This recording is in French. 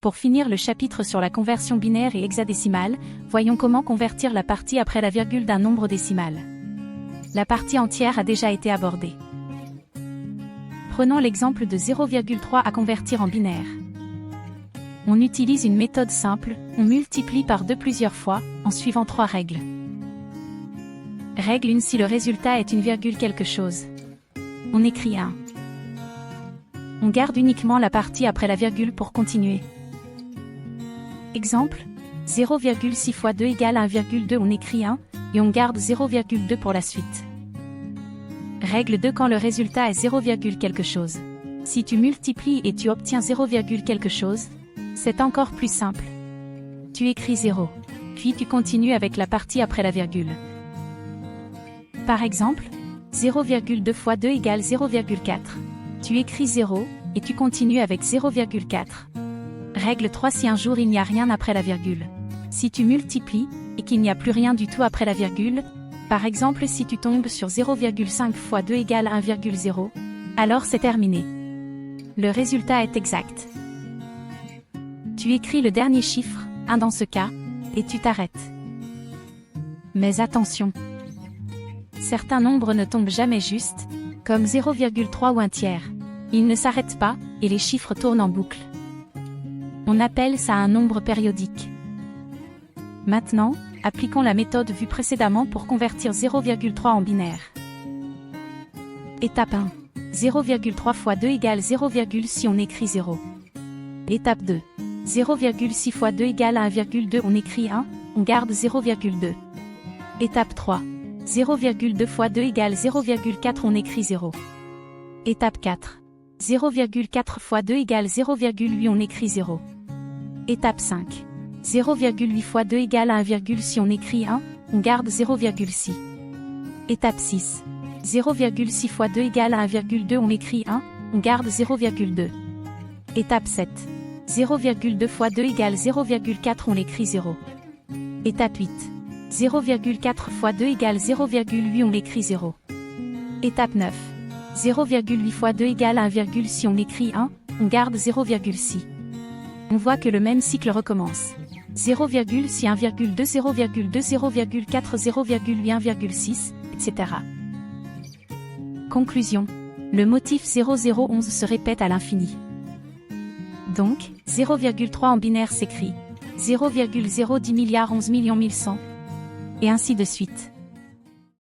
Pour finir le chapitre sur la conversion binaire et hexadécimale, voyons comment convertir la partie après la virgule d'un nombre décimal. La partie entière a déjà été abordée. Prenons l'exemple de 0,3 à convertir en binaire. On utilise une méthode simple, on multiplie par 2 plusieurs fois, en suivant 3 règles. Règle 1: si le résultat est une virgule quelque chose, on écrit 1. On garde uniquement la partie après la virgule pour continuer. Exemple, 0,6 fois 2 égale 1,2, on écrit 1, et on garde 0,2 pour la suite. Règle 2: quand le résultat est 0, quelque chose. Si tu multiplies et tu obtiens 0, quelque chose, c'est encore plus simple. Tu écris 0, puis tu continues avec la partie après la virgule. Par exemple, 0,2 fois 2 égale 0,4. Tu écris 0, et tu continues avec 0,4. Règle 3: si un jour il n'y a rien après la virgule. Si tu multiplies, et qu'il n'y a plus rien du tout après la virgule, par exemple si tu tombes sur 0,5 fois 2 égale 1,0, alors c'est terminé. Le résultat est exact. Tu écris le dernier chiffre, 1 dans ce cas, et tu t'arrêtes. Mais attention! Certains nombres ne tombent jamais juste, comme 0,3 ou un tiers. Ils ne s'arrêtent pas, et les chiffres tournent en boucle. On appelle ça un nombre périodique. Maintenant, appliquons la méthode vue précédemment pour convertir 0,3 en binaire. Étape 1. 0,3 fois 2 égale 0,6, on écrit 0. Étape 2. 0,6 fois 2 égale 1,2, on écrit 1, on garde 0,2. Étape 3. 0,2 fois 2 égale 0,4, on écrit 0. Étape 4. 0,4 fois 2 égale 0,8, on écrit 0. Étape 5. 0,8 fois 2 égale 1,6, on écrit 1, on garde 0,6. Étape 6. 0,6 fois 2 égale 1,2, on écrit 1, on garde 0,2. Étape 7. 0,2 fois 2 égale 0,4, on écrit 0. Étape 8. 0,4 fois 2 égale 0,8, on écrit 0. Étape 9. 0,8 fois 2 égale 1,6, on écrit 1, on garde 0,6. On voit que le même cycle recommence. 0,6, 1,2, 0,2, 0,4, 0,8, 1,6, etc. Conclusion. Le motif 0011 se répète à l'infini. Donc, 0,3 en binaire s'écrit 0,010 milliards 11 millions 1100, et ainsi de suite.